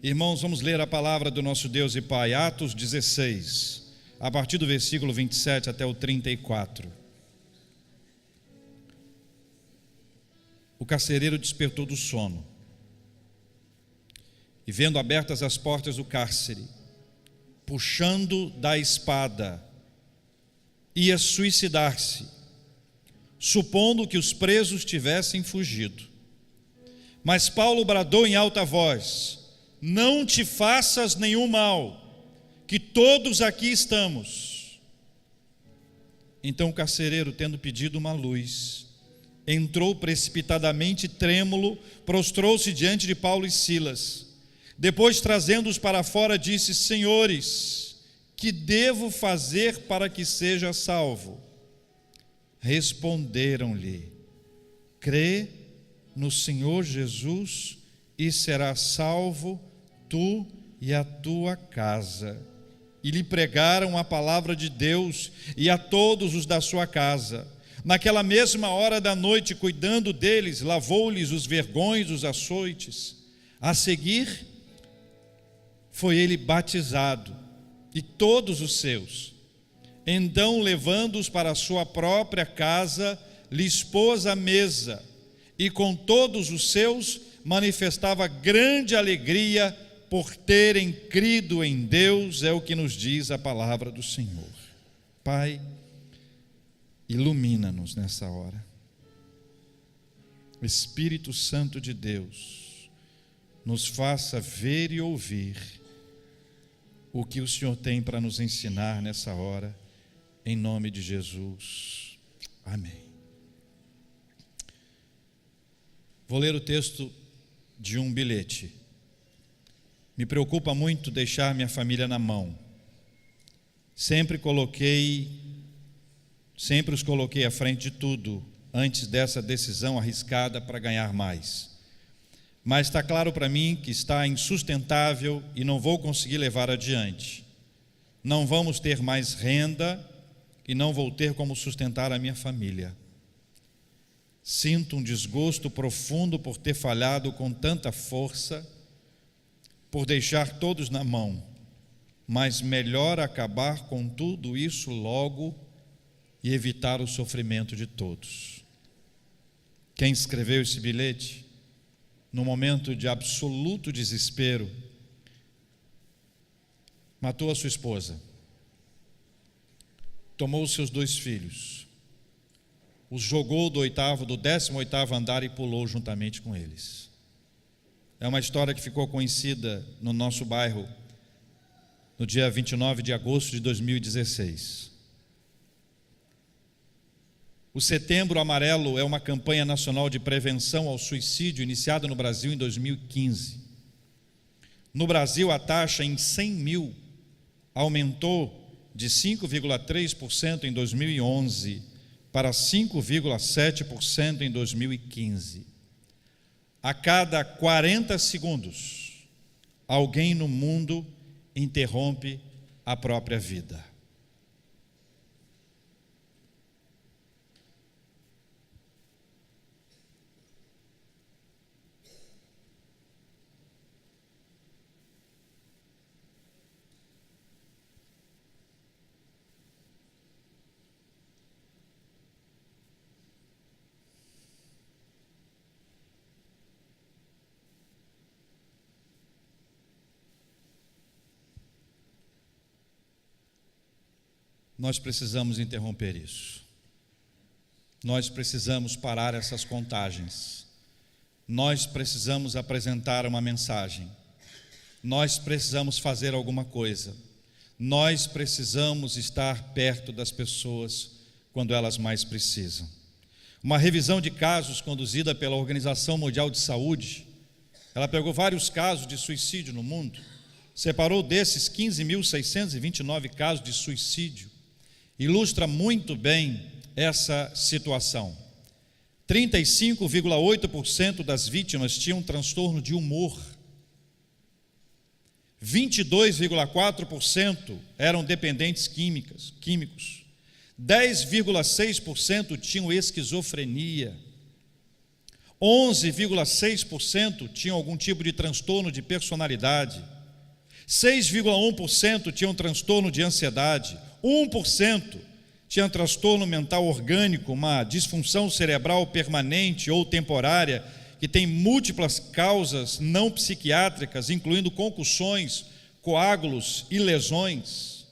Irmãos, vamos ler a palavra do nosso Deus e Pai, Atos 16, a partir do versículo 27 até o 34. O carcereiro despertou do sono e, vendo abertas as portas do cárcere, puxando da espada, ia suicidar-se, supondo que os presos tivessem fugido. Mas Paulo bradou em alta voz: não te faças nenhum mal, que todos aqui estamos. Então o carcereiro, tendo pedido uma luz, entrou precipitadamente, trêmulo, prostrou-se diante de Paulo e Silas. Depois, trazendo-os para fora, disse: senhores, que devo fazer para que seja salvo? Responderam-lhe: crê no Senhor Jesus e serás salvo, tu e a tua casa. E lhe pregaram a palavra de Deus e a todos os da sua casa. Naquela mesma hora da noite, cuidando deles, lavou-lhes os vergões dos açoites. A seguir, foi ele batizado, e todos os seus. Então, levando-os para a sua própria casa, lhes pôs a mesa, e com todos os seus manifestava grande alegria por terem crido em Deus, é o que nos diz a palavra do Senhor. Pai, ilumina-nos nessa hora. Espírito Santo de Deus, nos faça ver e ouvir o que o Senhor tem para nos ensinar nessa hora, em nome de Jesus. Amém. Vou ler o texto de um bilhete. Me preocupa muito deixar minha família na mão. Sempre os coloquei à frente de tudo, antes dessa decisão arriscada para ganhar mais. Mas está claro para mim que está insustentável e não vou conseguir levar adiante. Não vamos ter mais renda e não vou ter como sustentar a minha família. Sinto um desgosto profundo por ter falhado com tanta força, por deixar todos na mão, mas melhor acabar com tudo isso logo e evitar o sofrimento de todos. Quem escreveu esse bilhete, no momento de absoluto desespero, matou a sua esposa, tomou os seus 2 filhos, os jogou do 18º andar e pulou juntamente com eles. É uma história que ficou conhecida no nosso bairro no dia 29 de agosto de 2016. O Setembro Amarelo é uma campanha nacional de prevenção ao suicídio iniciada no Brasil em 2015. No Brasil, a taxa em 100 mil aumentou de 5,3% em 2011 para 5,7% em 2015. A cada 40 segundos, alguém no mundo interrompe a própria vida. Nós precisamos interromper isso. Nós precisamos parar essas contagens. Nós precisamos apresentar uma mensagem. Nós precisamos fazer alguma coisa. Nós precisamos estar perto das pessoas quando elas mais precisam. Uma revisão de casos conduzida pela Organização Mundial de Saúde, ela pegou vários casos de suicídio no mundo, separou desses 15.629 casos de suicídio. Ilustra muito bem essa situação. 35,8% das vítimas tinham transtorno de humor. 22,4% eram dependentes químicos. 10,6% tinham esquizofrenia. 11,6% tinham algum tipo de transtorno de personalidade, 6,1% tinham transtorno de ansiedade, 1% tinha transtorno mental orgânico, uma disfunção cerebral permanente ou temporária, que tem múltiplas causas não psiquiátricas, incluindo concussões, coágulos e lesões.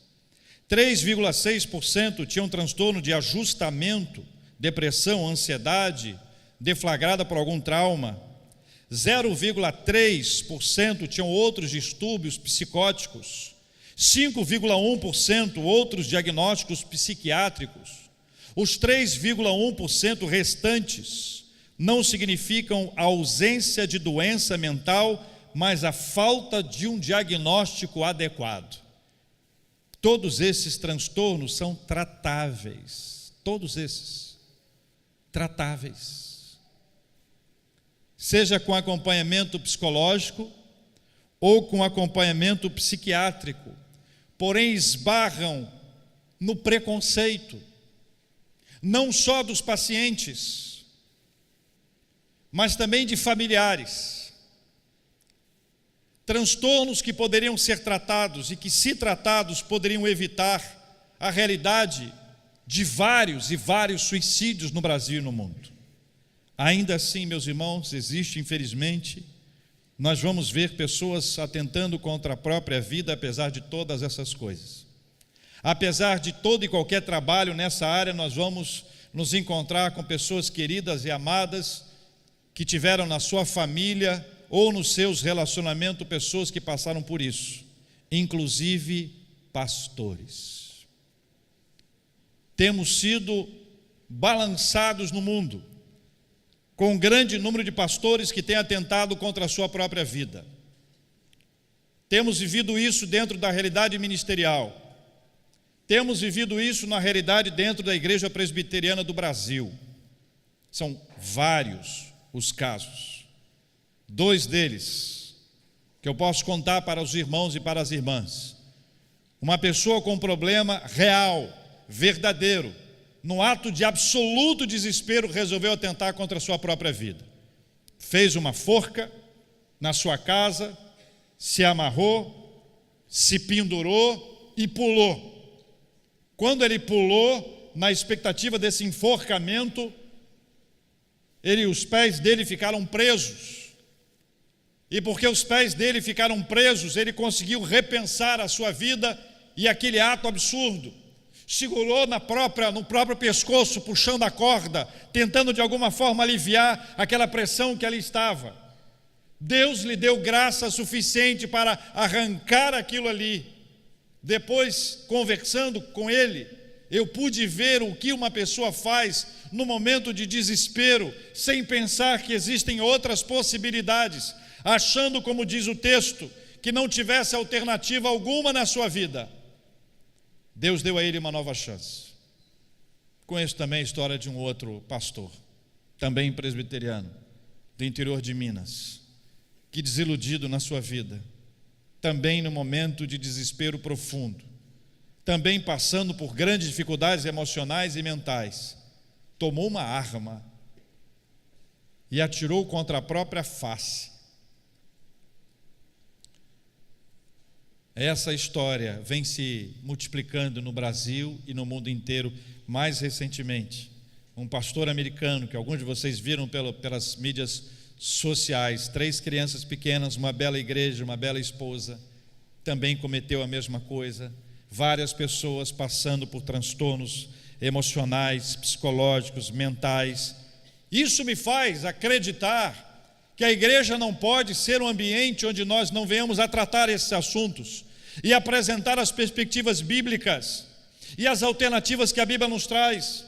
3,6% tinham transtorno de ajustamento, depressão, ansiedade, deflagrada por algum trauma. 0,3% tinham outros distúrbios psicóticos. 5,1% outros diagnósticos psiquiátricos. Os 3,1% restantes não significam a ausência de doença mental, mas a falta de um diagnóstico adequado. Todos esses transtornos são tratáveis, todos esses, tratáveis. Seja com acompanhamento psicológico ou com acompanhamento psiquiátrico, porém esbarram no preconceito, não só dos pacientes, mas também de familiares. Transtornos que poderiam ser tratados e que, se tratados, poderiam evitar a realidade de vários e vários suicídios no Brasil e no mundo. Ainda assim, meus irmãos, existe, infelizmente, nós vamos ver pessoas atentando contra a própria vida, apesar de todas essas coisas. Apesar de todo e qualquer trabalho nessa área, nós vamos nos encontrar com pessoas queridas e amadas que tiveram na sua família ou nos seus relacionamentos pessoas que passaram por isso, inclusive pastores. Temos sido balançados no mundo com um grande número de pastores que têm atentado contra a sua própria vida. Temos vivido isso dentro da realidade ministerial. Temos vivido isso na realidade dentro da Igreja Presbiteriana do Brasil. São vários os casos. 2 deles, que eu posso contar para os irmãos e para as irmãs. Uma pessoa com um problema real, verdadeiro, no ato de absoluto desespero, resolveu atentar contra a sua própria vida. Fez uma forca na sua casa, se amarrou, se pendurou e pulou. Quando ele pulou, na expectativa desse enforcamento, os pés dele ficaram presos. E porque os pés dele ficaram presos, ele conseguiu repensar a sua vida e aquele ato absurdo. Segurou no próprio pescoço, puxando a corda, tentando de alguma forma aliviar aquela pressão que ali estava. Deus lhe deu graça suficiente para arrancar aquilo ali. Depois, conversando com ele, eu pude ver o que uma pessoa faz no momento de desespero, sem pensar que existem outras possibilidades, achando, como diz o texto, que não tivesse alternativa alguma na sua vida. Deus deu a ele uma nova chance. Conheço também a história de um outro pastor, também presbiteriano, do interior de Minas, que, desiludido na sua vida, também no momento de desespero profundo, também passando por grandes dificuldades emocionais e mentais, tomou uma arma e atirou contra a própria face. Essa história vem se multiplicando no Brasil e no mundo inteiro. Mais recentemente, um pastor americano, que alguns de vocês viram pelas mídias sociais, 3 crianças pequenas, uma bela igreja, uma bela esposa, também cometeu a mesma coisa. Várias pessoas passando por transtornos emocionais, psicológicos, mentais. Isso me faz acreditar que a igreja não pode ser um ambiente onde nós não venhamos a tratar esses assuntos e apresentar as perspectivas bíblicas e as alternativas que a Bíblia nos traz,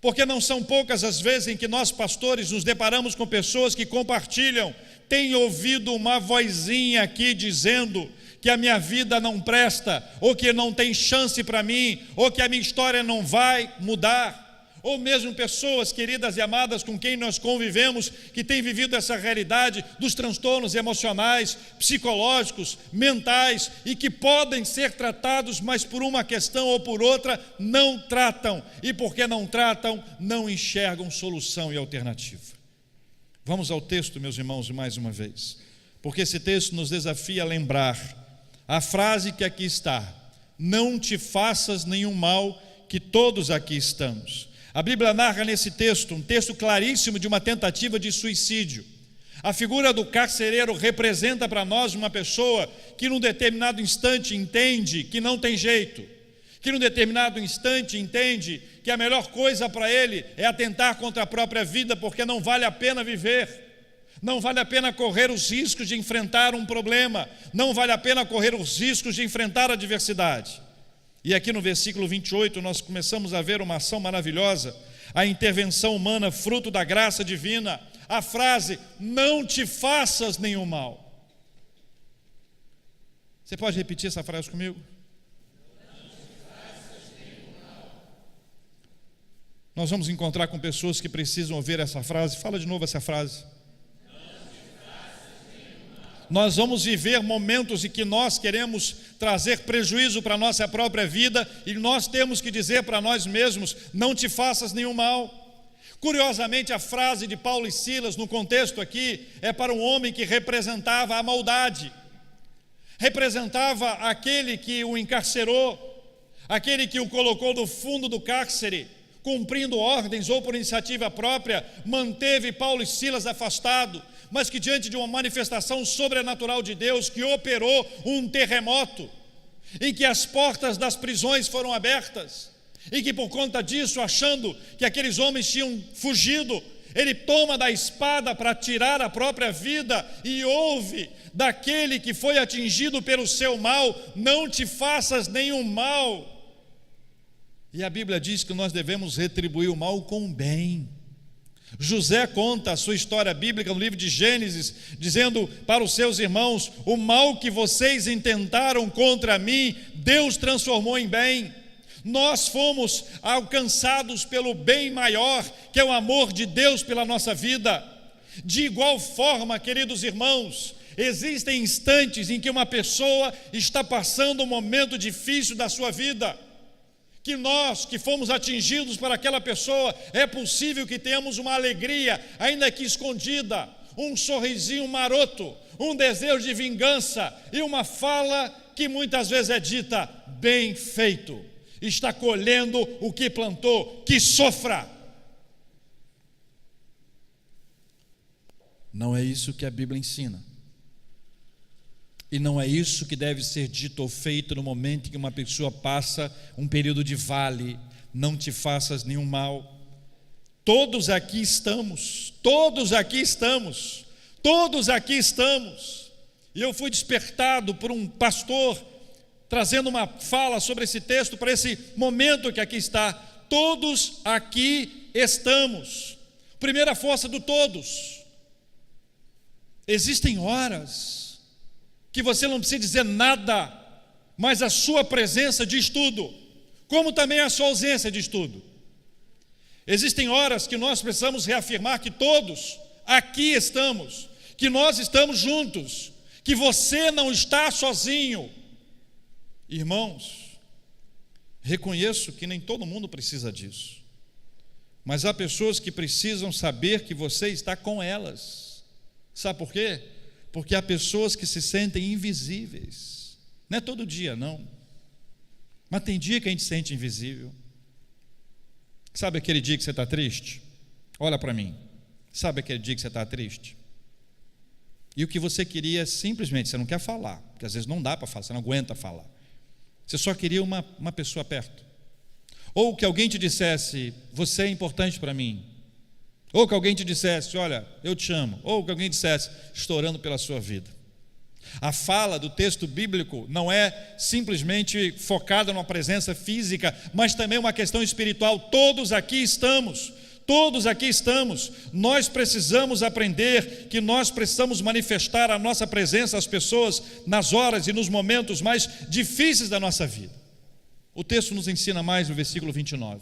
porque não são poucas as vezes em que nós, pastores, nos deparamos com pessoas que compartilham, têm ouvido uma vozinha aqui dizendo que a minha vida não presta, ou que não tem chance para mim, ou que a minha história não vai mudar. Ou mesmo pessoas queridas e amadas com quem nós convivemos, que têm vivido essa realidade dos transtornos emocionais, psicológicos, mentais, e que podem ser tratados, mas por uma questão ou por outra não tratam, e porque não tratam, não enxergam solução e alternativa. Vamos ao texto, meus irmãos, mais uma vez, porque esse texto nos desafia a lembrar a frase que aqui está: não te faças nenhum mal, que todos aqui estamos. A Bíblia narra nesse texto, um texto claríssimo de uma tentativa de suicídio. A figura do carcereiro representa para nós uma pessoa que num determinado instante entende que não tem jeito, que num determinado instante entende que a melhor coisa para ele é atentar contra a própria vida, porque não vale a pena viver, não vale a pena correr os riscos de enfrentar um problema, não vale a pena correr os riscos de enfrentar a adversidade. E aqui no versículo 28 nós começamos a ver uma ação maravilhosa, a intervenção humana fruto da graça divina, a frase: não te faças nenhum mal. Você pode repetir essa frase comigo? Não te faças nenhum mal. Nós vamos encontrar com pessoas que precisam ouvir essa frase. Fala de novo essa frase. Nós vamos viver momentos em que nós queremos trazer prejuízo para a nossa própria vida e nós temos que dizer para nós mesmos: não te faças nenhum mal. Curiosamente, a frase de Paulo e Silas no contexto aqui é para um homem que representava a maldade, representava aquele que o encarcerou, aquele que o colocou no fundo do cárcere, cumprindo ordens ou por iniciativa própria, manteve Paulo e Silas afastados, mas que diante de uma manifestação sobrenatural de Deus, que operou um terremoto, em que as portas das prisões foram abertas, e que por conta disso, achando que aqueles homens tinham fugido, ele toma da espada para tirar a própria vida, e ouve daquele que foi atingido pelo seu mal: não te faças nenhum mal. E a Bíblia diz que nós devemos retribuir o mal com o bem. José conta a sua história bíblica no livro de Gênesis, dizendo para os seus irmãos: o mal que vocês intentaram contra mim, Deus transformou em bem. Nós fomos alcançados pelo bem maior, que é o amor de Deus pela nossa vida. De igual forma, queridos irmãos, existem instantes em que uma pessoa está passando um momento difícil da sua vida, que nós que fomos atingidos por aquela pessoa, é possível que tenhamos uma alegria, ainda que escondida, um sorrisinho maroto, um desejo de vingança e uma fala que muitas vezes é dita: bem feito, está colhendo o que plantou, que sofra. Não é isso que a Bíblia ensina. E não é isso que deve ser dito ou feito no momento em que uma pessoa passa um período de vale. Não te faças nenhum mal. Todos aqui estamos, todos aqui estamos, todos aqui estamos. E eu fui despertado por um pastor, trazendo uma fala sobre esse texto, para esse momento que aqui está. Todos aqui estamos. Primeira força do todos. Existem horas que você não precisa dizer nada, mas a sua presença diz tudo, como também a sua ausência diz tudo. Existem horas que nós precisamos reafirmar que todos aqui estamos, que nós estamos juntos, que você não está sozinho. Irmãos, reconheço que nem todo mundo precisa disso, mas há pessoas que precisam saber que você está com elas. Sabe por quê? Porque há pessoas que se sentem invisíveis. Não é todo dia, não. Mas tem dia que a gente se sente invisível. Sabe aquele dia que você está triste? Olha para mim. Sabe aquele dia que você está triste? E o que você queria simplesmente, você não quer falar, porque às vezes não dá para falar, você não aguenta falar. Você só queria uma pessoa perto. Ou que alguém te dissesse: você é importante para mim. Ou que alguém te dissesse: olha, eu te amo. Ou que alguém dissesse: estou orando pela sua vida. A fala do texto bíblico não é simplesmente focada numa presença física, mas também uma questão espiritual. Todos aqui estamos, todos aqui estamos. Nós precisamos aprender que nós precisamos manifestar a nossa presença às pessoas nas horas e nos momentos mais difíceis da nossa vida. O texto nos ensina mais no versículo 29.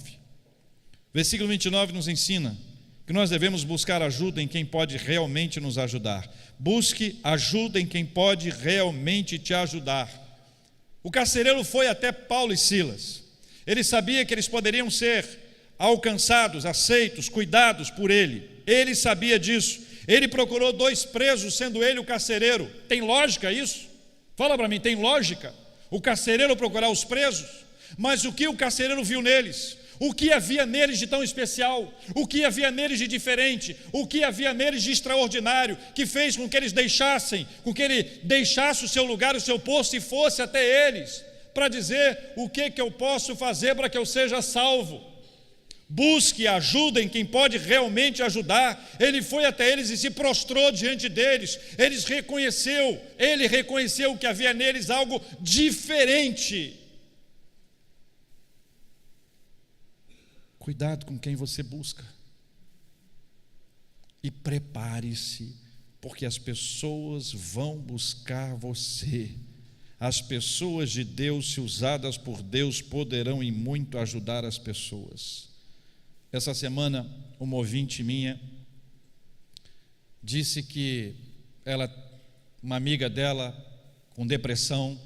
Versículo 29 nos ensina que nós devemos buscar ajuda em quem pode realmente nos ajudar. Busque ajuda em quem pode realmente te ajudar. O carcereiro foi até Paulo e Silas. Ele sabia que eles poderiam ser alcançados, aceitos, cuidados por ele. Ele sabia disso. Ele procurou 2 presos, sendo ele o carcereiro. Tem lógica isso? Fala para mim, tem lógica? O carcereiro procurar os presos? Mas o que o carcereiro viu neles? O que havia neles de tão especial? O que havia neles de diferente? O que havia neles de extraordinário? Que fez com que eles deixassem, com que ele deixasse o seu lugar, o seu posto e fosse até eles, para dizer: o que eu posso fazer para que eu seja salvo? Busque ajuda em quem pode realmente ajudar. Ele foi até eles e se prostrou diante deles. Ele reconheceu que havia neles algo diferente. Cuidado com quem você busca. E prepare-se, porque as pessoas vão buscar você. As pessoas de Deus, se usadas por Deus, poderão em muito ajudar as pessoas. Essa semana, uma ouvinte minha disse que uma amiga dela com depressão,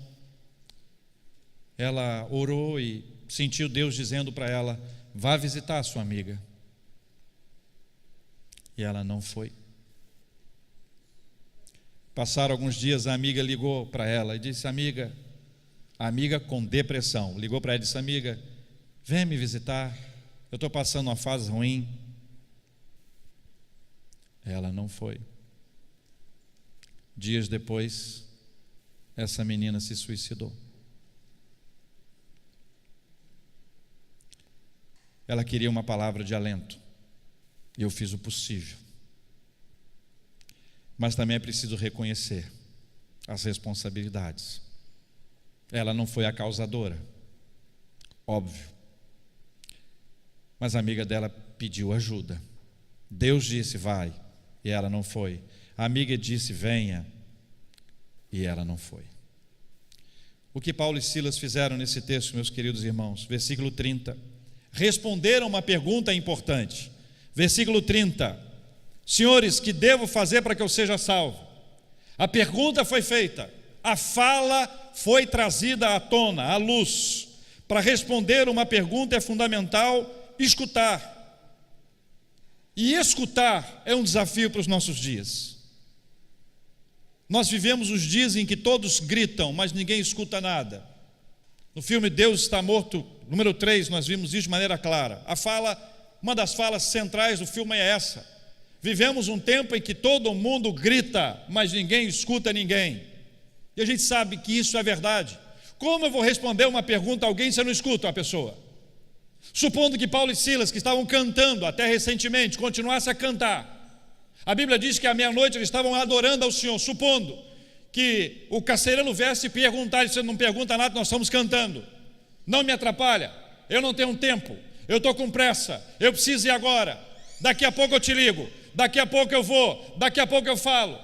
ela orou e sentiu Deus dizendo para ela: vá visitar a sua amiga. E ela não foi. Passaram alguns dias, a amiga ligou para ela e disse: amiga com depressão, ligou para ela e disse: amiga, vem me visitar, eu estou passando uma fase ruim. Ela não foi. Dias depois, essa menina se suicidou. Ela queria uma palavra de alento, e eu fiz o possível. Mas também é preciso reconhecer as responsabilidades. Ela não foi a causadora, óbvio, mas a amiga dela pediu ajuda. Deus disse: vai, e ela não foi. A amiga disse: venha, e ela não foi. O que Paulo e Silas fizeram nesse texto, meus queridos irmãos? Versículo 30. Responderam uma pergunta importante. Versículo 30. Senhores, que devo fazer para que eu seja salvo? A pergunta foi feita, a fala foi trazida à tona, à luz. Para responder uma pergunta é fundamental escutar. E escutar é um desafio para os nossos dias. Nós vivemos os dias em que todos gritam, mas ninguém escuta nada. No filme Deus Está Morto, número 3, nós vimos isso de maneira clara. Uma das falas centrais do filme é essa: vivemos um tempo em que todo mundo grita, mas ninguém escuta ninguém. E a gente sabe que isso é verdade. Como eu vou responder uma pergunta a alguém se eu não escuto a pessoa? Supondo que Paulo e Silas, que estavam cantando até recentemente, continuassem a cantar. A Bíblia diz que à meia-noite eles estavam adorando ao Senhor. Supondo que o carcereiro viesse e perguntar: você não pergunta nada, nós estamos cantando. Não me atrapalha, eu não tenho tempo, eu estou com pressa, eu preciso ir agora. Daqui a pouco eu te ligo, daqui a pouco eu vou, daqui a pouco eu falo.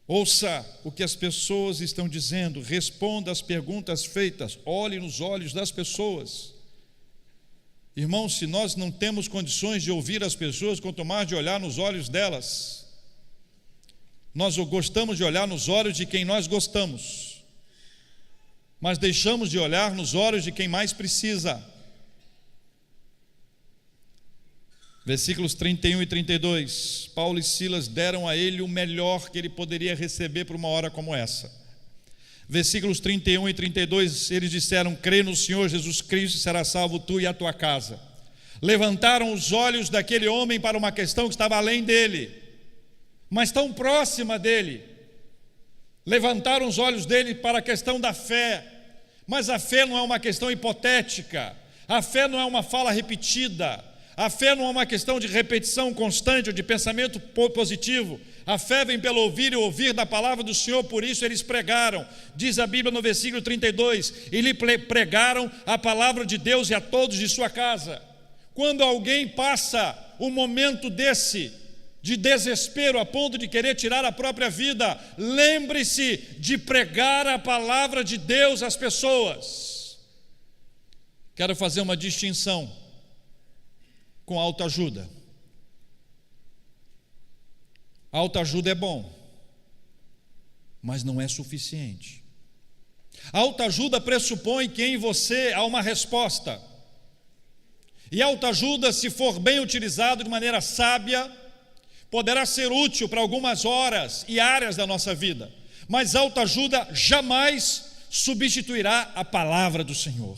Ouça o que as pessoas estão dizendo, responda às perguntas feitas, olhe nos olhos das pessoas. Irmãos, se nós não temos condições de ouvir as pessoas, quanto mais de olhar nos olhos delas. Nós gostamos de olhar nos olhos de quem nós gostamos, mas deixamos de olhar nos olhos de quem mais precisa. Versículos 31 e 32, Paulo e Silas deram a ele o melhor que ele poderia receber para uma hora como essa. Versículos 31 e 32, eles disseram: crê no Senhor Jesus Cristo e serás salvo tu e a tua casa. Levantaram os olhos daquele homem para uma questão que estava além dele, mas tão próxima dele. Levantaram os olhos dele para a questão da fé, mas a fé não é uma questão hipotética, a fé não é uma fala repetida, a fé não é uma questão de repetição constante ou de pensamento positivo. A fé vem pelo ouvir e ouvir da palavra do Senhor. Por isso eles pregaram, diz a Bíblia no versículo 32, e lhe pregaram a palavra de Deus e a todos de sua casa. Quando alguém passa um momento desse, de desespero a ponto de querer tirar a própria vida, lembre-se de pregar a palavra de Deus às pessoas. Quero fazer uma distinção com autoajuda. Autoajuda é bom, mas não é suficiente. Autoajuda pressupõe que em você há uma resposta. E autoajuda, se for bem utilizado de maneira sábia, poderá ser útil para algumas horas e áreas da nossa vida, mas autoajuda jamais substituirá a palavra do Senhor.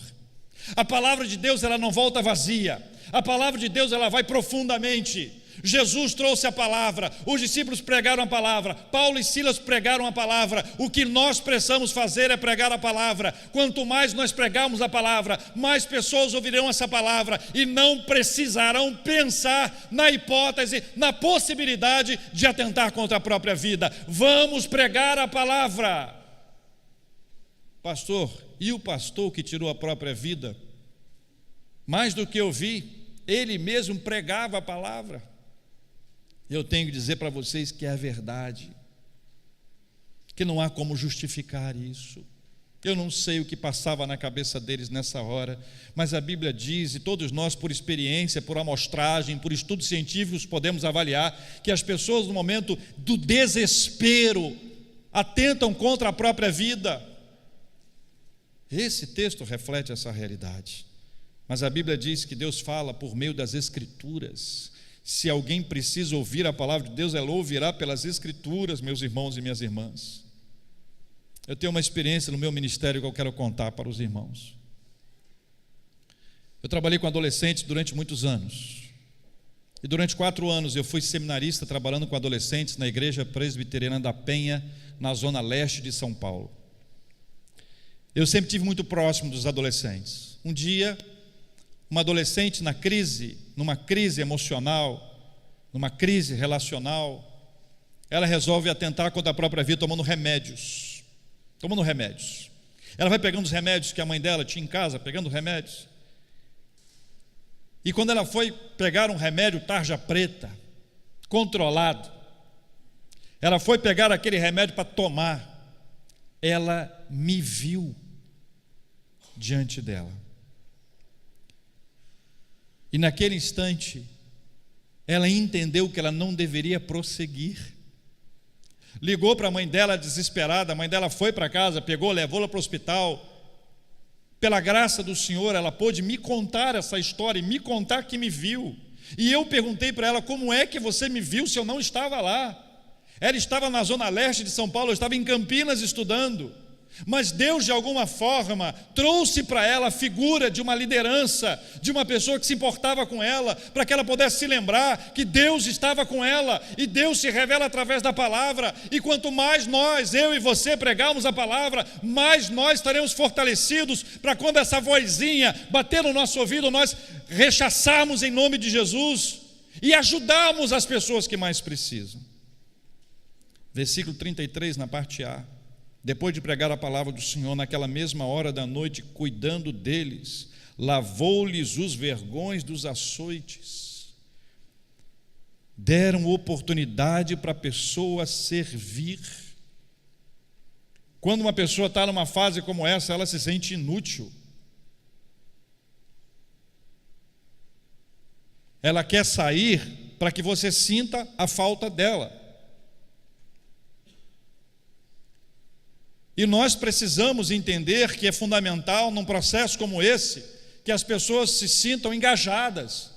A palavra de Deus, ela não volta vazia. A palavra de Deus, ela vai profundamente. Jesus trouxe a palavra, os discípulos pregaram a palavra, Paulo e Silas pregaram a palavra. O que nós precisamos fazer é pregar a palavra. Quanto mais nós pregarmos a palavra, mais pessoas ouvirão essa palavra e não precisarão pensar na hipótese, na possibilidade de atentar contra a própria vida. Vamos pregar a palavra. Pastor, e o pastor que tirou a própria vida? Mais do que eu vi, ele mesmo pregava a palavra. Eu tenho que dizer para vocês que é a verdade, que não há como justificar isso. Eu não sei o que passava na cabeça deles nessa hora, mas a Bíblia diz, e todos nós por experiência, por amostragem, por estudos científicos podemos avaliar, que as pessoas no momento do desespero atentam contra a própria vida. Esse texto reflete essa realidade, mas a Bíblia diz que Deus fala por meio das Escrituras. Se alguém precisa ouvir a palavra de Deus, ela ouvirá pelas Escrituras, meus irmãos e minhas irmãs. Eu tenho uma experiência no meu ministério que eu quero contar para os irmãos. Eu trabalhei com adolescentes durante muitos anos, e durante 4 anos eu fui seminarista trabalhando com adolescentes na Igreja Presbiteriana da Penha, na zona leste de São Paulo. Eu sempre estive muito próximo dos adolescentes. Um dia, uma adolescente numa crise emocional, numa crise relacional, ela resolve atentar contra a própria vida tomando remédios. Ela vai pegando os remédios que a mãe dela tinha em casa, pegando remédios. E quando ela foi pegar um remédio tarja preta, controlado, ela foi pegar aquele remédio para tomar, ela me viu diante dela. E naquele instante, ela entendeu que ela não deveria prosseguir. Ligou para a mãe dela desesperada, a mãe dela foi para casa, pegou, levou-la para o hospital. Pela graça do Senhor, ela pôde me contar essa história, e me contar que me viu. E eu perguntei para ela, como é que você me viu se eu não estava lá? Ela estava na zona leste de São Paulo, eu estava em Campinas estudando. Mas Deus de alguma forma trouxe para ela a figura de uma liderança, de uma pessoa que se importava com ela, para que ela pudesse se lembrar que Deus estava com ela, e Deus se revela através da palavra. E quanto mais nós, eu e você, pregarmos a palavra, mais nós estaremos fortalecidos para quando essa vozinha bater no nosso ouvido, nós rechaçarmos em nome de Jesus e ajudarmos as pessoas que mais precisam. Versículo 33 na parte A. Depois de pregar a palavra do Senhor, naquela mesma hora da noite, cuidando deles, lavou-lhes os vergões dos açoites. Deram oportunidade para a pessoa servir. Quando uma pessoa está numa fase como essa, ela se sente inútil. Ela quer sair para que você sinta a falta dela. E nós precisamos entender que é fundamental, num processo como esse, que as pessoas se sintam engajadas,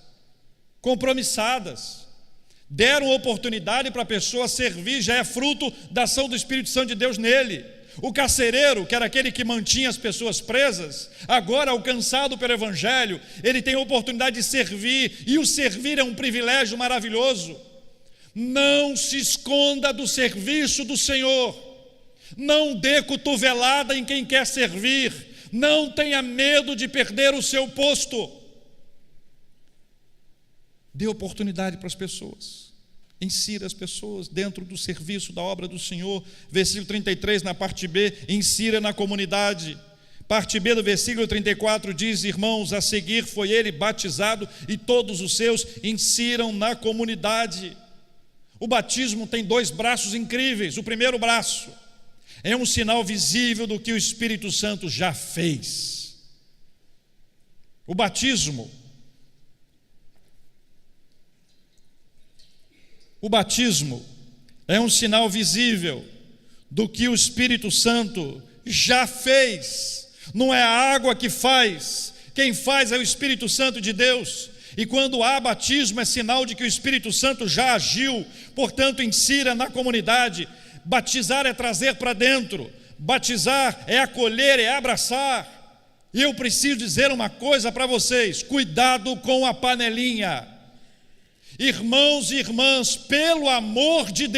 compromissadas. Deram oportunidade para a pessoa servir, já é fruto da ação do Espírito Santo de Deus nele. O carcereiro, que era aquele que mantinha as pessoas presas, agora alcançado pelo Evangelho, ele tem a oportunidade de servir, e o servir é um privilégio maravilhoso. Não se esconda do serviço do Senhor. Não dê cotovelada em quem quer servir. Não tenha medo de perder o seu posto. Dê oportunidade para as pessoas. Insira as pessoas dentro do serviço da obra do Senhor. Versículo 33 na parte B, insira na comunidade. Parte B do versículo 34 diz: irmãos, a seguir foi ele batizado e todos os seus insiram na comunidade. O batismo tem 2 braços incríveis. O primeiro braço é um sinal visível do que o Espírito Santo já fez. O batismo é um sinal visível do que o Espírito Santo já fez. Não é a água que faz, quem faz é o Espírito Santo de Deus. E quando há batismo, é sinal de que o Espírito Santo já agiu. Portanto, insira na comunidade. Batizar é trazer para dentro. Batizar é acolher, é abraçar. E eu preciso dizer uma coisa para vocês: cuidado com a panelinha. Irmãos e irmãs, pelo amor de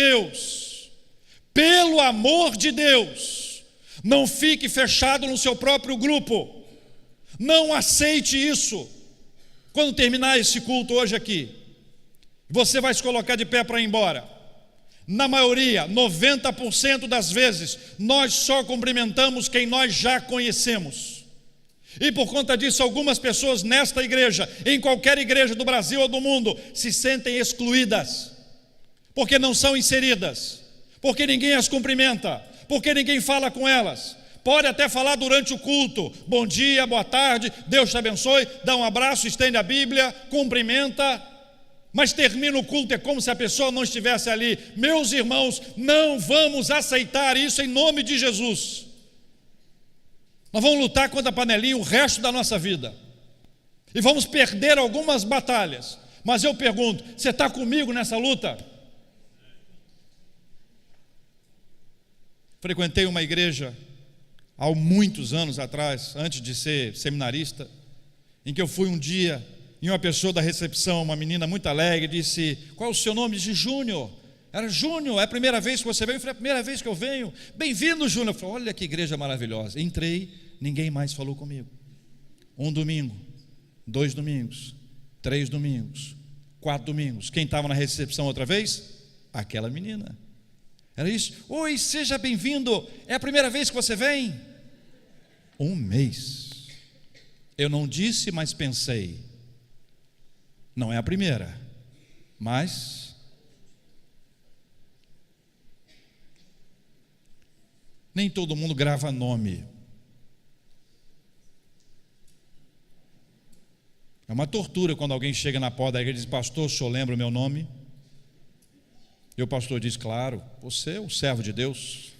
Deus, não fique fechado no seu próprio grupo. Não aceite isso. Quando terminar esse culto hoje aqui, você vai se colocar de pé para ir embora. Na maioria, 90% das vezes, nós só cumprimentamos quem nós já conhecemos. E por conta disso, algumas pessoas nesta igreja, em qualquer igreja do Brasil ou do mundo, se sentem excluídas, porque não são inseridas, porque ninguém as cumprimenta, porque ninguém fala com elas. Pode até falar durante o culto: bom dia, boa tarde, Deus te abençoe, dá um abraço, estende a Bíblia, cumprimenta, mas termina o culto, é como se a pessoa não estivesse ali. Meus irmãos, não vamos aceitar isso em nome de Jesus. Nós vamos lutar contra a panelinha o resto da nossa vida, e vamos perder algumas batalhas, mas eu pergunto: você está comigo nessa luta? Frequentei uma igreja há muitos anos atrás, antes de ser seminarista, em que eu fui um dia, e uma pessoa da recepção, uma menina muito alegre, disse: qual é o seu nome? Eu disse: Júnior. Era: Júnior, é a primeira vez que você veio? Eu falei: é a primeira vez que eu venho. Bem-vindo, Júnior. Eu falei: olha que igreja maravilhosa. Entrei, ninguém mais falou comigo. Um domingo, 2 domingos, 3 domingos, 4 domingos. Quem estava na recepção outra vez? Aquela menina. Era isso: oi, seja bem-vindo, é a primeira vez que você vem? Um mês. Eu não disse, mas pensei: não é a primeira, mas nem todo mundo grava nome. É uma tortura quando alguém chega na porta da igreja e diz: pastor, o senhor lembra o meu nome? E o pastor diz: claro, você é o servo de Deus.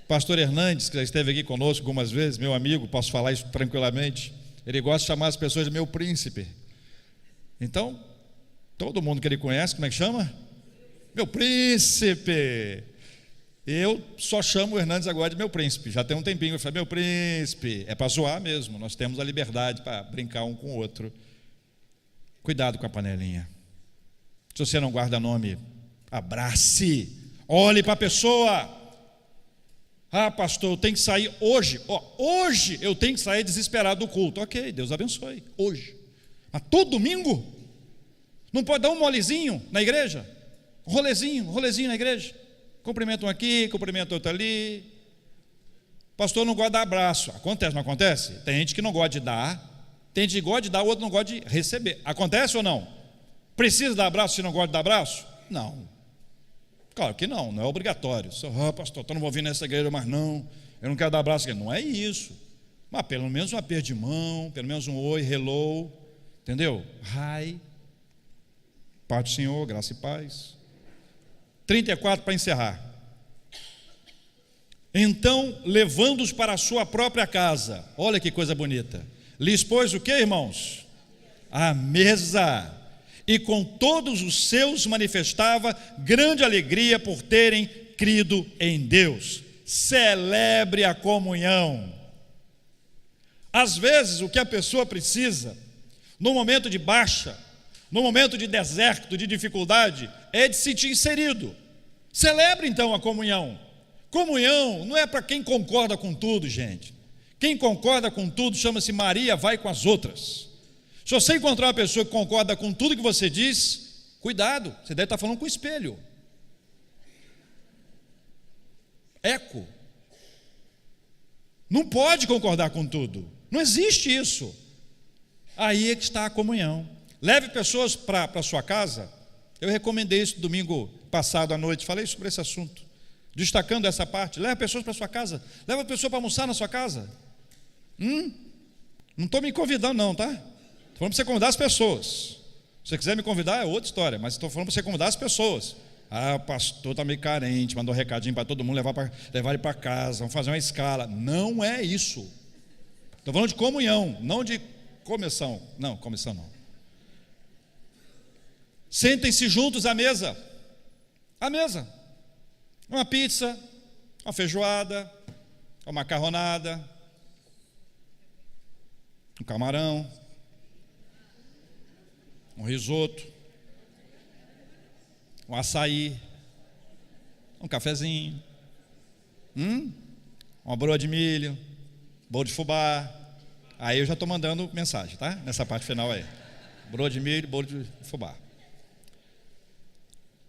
Pastor Hernandes, que já esteve aqui conosco algumas vezes, meu amigo, posso falar isso tranquilamente, ele gosta de chamar as pessoas de meu príncipe. Então, todo mundo que ele conhece, como é que chama? Meu príncipe. Eu só chamo o Hernandes agora de meu príncipe, já tem um tempinho. Eu falei: meu príncipe, é para zoar mesmo, nós temos a liberdade para brincar um com o outro. Cuidado com a panelinha. Se você não guarda nome, abrace, olhe para a pessoa. Ah, pastor, eu tenho que sair hoje. Hoje eu tenho que sair desesperado do culto. Ok, Deus abençoe, hoje. Mas todo domingo? Não pode dar um molezinho na igreja? Um rolezinho na igreja? Cumprimenta um aqui, cumprimenta outro ali. Pastor não gosta de dar abraço. Acontece, não acontece? Tem gente que não gosta de dar, tem gente que gosta de dar, o outro não gosta de receber. Acontece ou não? Precisa dar abraço se não gosta de dar abraço? Não. Claro que não, não é obrigatório. Pastor, eu não vou vir nessa igreja mais não, eu não quero dar abraço. Não é isso. Mas pelo menos um aperto de mão, pelo menos um oi, hello, entendeu? Hi, paz do Senhor, graça e paz. 34 para encerrar. Então, levando-os para a sua própria casa, olha que coisa bonita, lhes pôs o que, irmãos? A mesa, e com todos os seus manifestava grande alegria por terem crido em Deus. Celebre a comunhão. Às vezes o que a pessoa precisa, no momento de baixa, no momento de deserto, de dificuldade, é de se sentir inserido. Celebre então a comunhão. Comunhão não é para quem concorda com tudo, gente. Quem concorda com tudo chama-se Maria vai com as outras. Se você encontrar uma pessoa que concorda com tudo que você diz, cuidado, você deve estar falando com o espelho. Eco. Não pode concordar com tudo. Não existe isso. Aí é que está a comunhão. Leve pessoas para a sua casa. Eu recomendei isso domingo passado à noite, falei sobre esse assunto, destacando essa parte. Leve pessoas para a sua casa. Leva a pessoa para almoçar na sua casa. Não estou me convidando não, tá? Estou falando para você convidar as pessoas. Se você quiser me convidar é outra história, mas estou falando para você convidar as pessoas. Ah, o pastor está meio carente, mandou um recadinho para todo mundo, levar ele para casa, vamos fazer uma escala. Não é isso. Estou falando de comunhão, não de Comissão não. Sentem-se juntos à mesa. Uma pizza, uma feijoada, uma macarronada, um camarão, um risoto, um açaí, um cafezinho, uma broa de milho, bolo de fubá. Aí eu já estou mandando mensagem, tá? Nessa parte final aí. Broa de milho, bolo de fubá.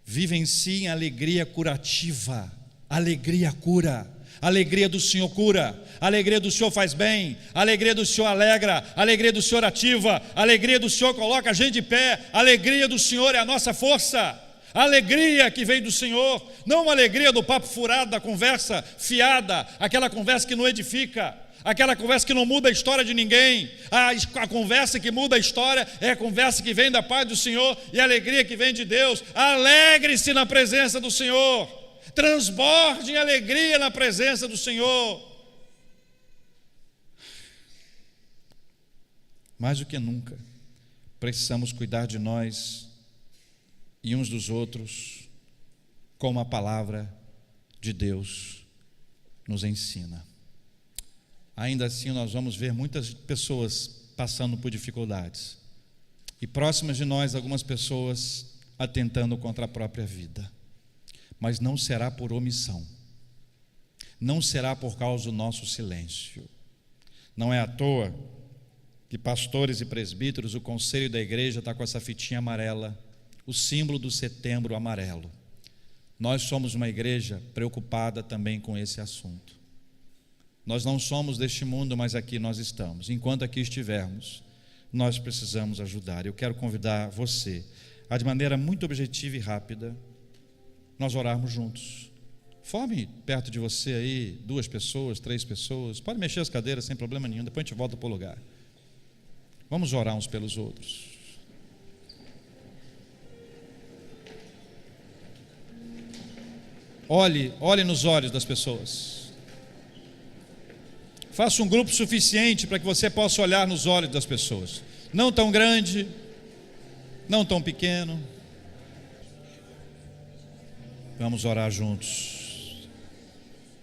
Vivenciem alegria curativa. Alegria cura. A alegria do Senhor cura. A alegria do Senhor faz bem. A alegria do Senhor alegra. A alegria do Senhor ativa. A alegria do Senhor coloca a gente de pé. A alegria do Senhor é a nossa força. A alegria que vem do Senhor, não uma alegria do papo furado, da conversa fiada, aquela conversa que não edifica, aquela conversa que não muda a história de ninguém. A conversa que muda a história é a conversa que vem da paz do Senhor e a alegria que vem de Deus. Alegre-se na presença do Senhor, transborde em alegria na presença do Senhor. Mais do que nunca, precisamos cuidar de nós e uns dos outros, como a palavra de Deus nos ensina. Ainda assim, nós vamos ver muitas pessoas passando por dificuldades, e próximas de nós, algumas pessoas atentando contra a própria vida, mas não será por omissão, não será por causa do nosso silêncio. Não é à toa que pastores e presbíteros, o conselho da igreja está com essa fitinha amarela, o símbolo do Setembro Amarelo. Nós somos uma igreja preocupada também com esse assunto. Nós não somos deste mundo, mas aqui nós estamos. Enquanto aqui estivermos, nós precisamos ajudar. Eu quero convidar você a, de maneira muito objetiva e rápida, nós orarmos juntos. Forme perto de você aí 2 pessoas, 3 pessoas. Pode mexer as cadeiras sem problema nenhum, depois a gente volta para o lugar. Vamos orar uns pelos outros. Olhe nos olhos das pessoas. Faça um grupo suficiente para que você possa olhar nos olhos das pessoas. Não tão grande, não tão pequeno. Vamos orar juntos.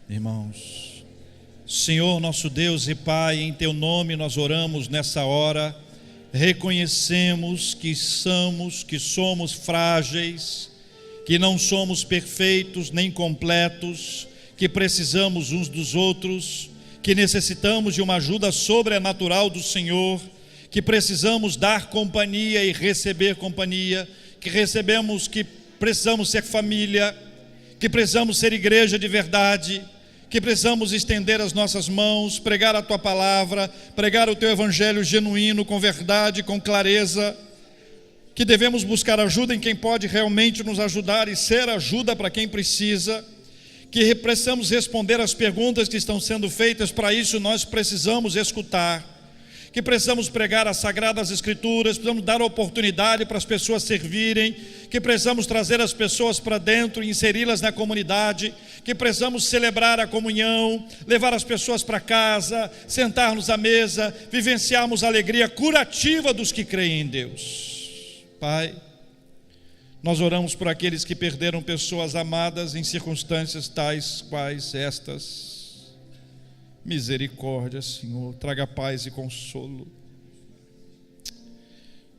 Irmãos, Senhor nosso Deus e Pai, em Teu nome nós oramos nessa hora. Reconhecemos que somos frágeis, que não somos perfeitos nem completos, que precisamos uns dos outros, que necessitamos de uma ajuda sobrenatural do Senhor, que precisamos dar companhia e receber companhia, que precisamos ser família, que precisamos ser igreja de verdade, que precisamos estender as nossas mãos, pregar a Tua palavra, pregar o Teu evangelho genuíno, com verdade, com clareza, que devemos buscar ajuda em quem pode realmente nos ajudar e ser ajuda para quem precisa, que precisamos responder às perguntas que estão sendo feitas. Para isso nós precisamos escutar, que precisamos pregar as Sagradas Escrituras, precisamos dar oportunidade para as pessoas servirem, que precisamos trazer as pessoas para dentro e inseri-las na comunidade, que precisamos celebrar a comunhão, levar as pessoas para casa, sentar-nos à mesa, vivenciarmos a alegria curativa dos que creem em Deus. Pai, nós oramos por aqueles que perderam pessoas amadas em circunstâncias tais quais estas. Misericórdia, Senhor, traga paz e consolo.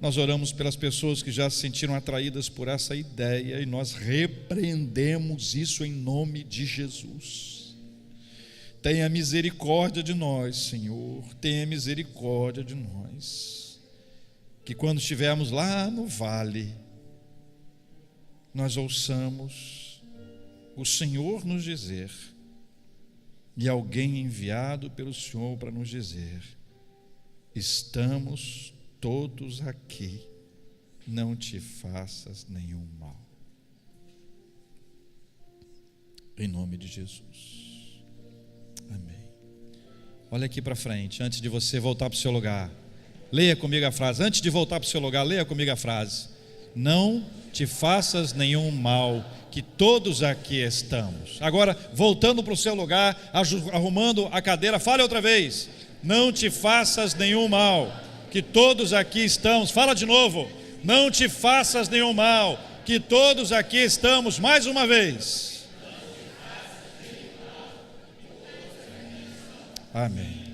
Nós oramos pelas pessoas que já se sentiram atraídas por essa ideia e nós repreendemos isso em nome de Jesus. Tenha misericórdia de nós, Senhor, tenha misericórdia de nós. Que quando estivermos lá no vale, nós ouçamos o Senhor nos dizer, e alguém enviado pelo Senhor para nos dizer: estamos todos aqui, não te faças nenhum mal. Em nome de Jesus. Amém. Olha aqui para frente, antes de você voltar para o seu lugar. Leia comigo a frase. Antes de voltar para o seu lugar, leia comigo a frase: não te faças nenhum mal, que todos aqui estamos. Agora, voltando para o seu lugar, arrumando a cadeira, fale outra vez: não te faças nenhum mal, que todos aqui estamos, fala de novo, não te faças nenhum mal, que todos aqui estamos, mais uma vez. Amém.